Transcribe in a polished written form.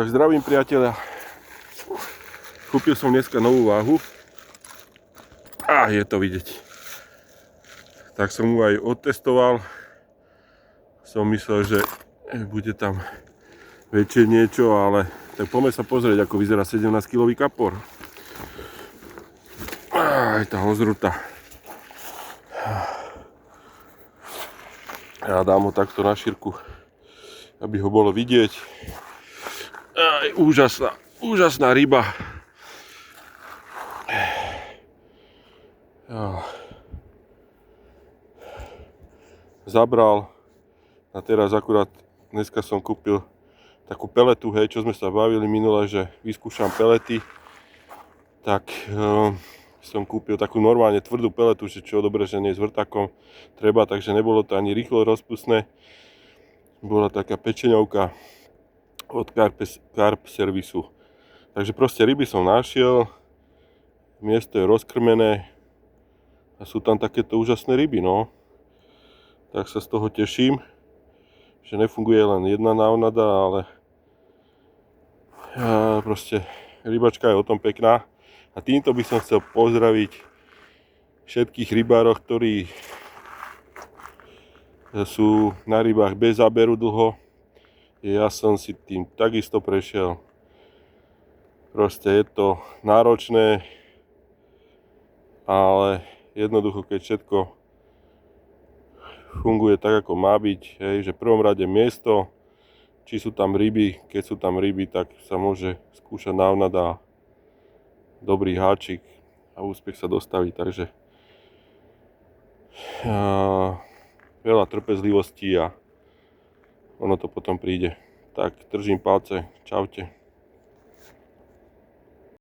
Tak zdravím priateľa. Kúpil som dneska novú váhu. A je to vidieť. Tak som ju aj odtestoval. Som myslel, že bude tam väčšie niečo, ale tak poďme sa pozrieť, ako vyzerá 17-kilový kapor. Aj tá hozruta. Ja dám ho takto na šírku, aby ho bolo vidieť. Aj úžasná ryba. Ja. Zabral a teraz akurát dneska som kúpil takú peletu, hej, čo sme sa bavili minule, že vyskúšam pelety, tak som kúpil takú normálne tvrdú peletu, že čo dobre, že nie s vrtakom treba, takže nebolo to ani rýchlo rozpustné. Bola taká pečeňovka od Carp servisu. Takže proste ryby som našiel, miesto je rozkrmené a sú tam takéto úžasné ryby, no. Tak sa z toho teším, že nefunguje len jedna návnada, ale proste rybačka je o tom pekná. A týmto by som chcel pozdraviť všetkých rybárov, ktorí sú na rybách bez záberu dlho. Ja som si tým takisto prešiel. Proste je to náročné, ale jednoducho, keď všetko funguje tak, ako má byť, hej, že v prvom rade miesto, či sú tam ryby, keď sú tam ryby, tak sa môže skúšať návnada, dobrý háčik a úspech sa dostaví, takže veľa trpezlivosti a ono to potom príde. Tak držím palce, čaute.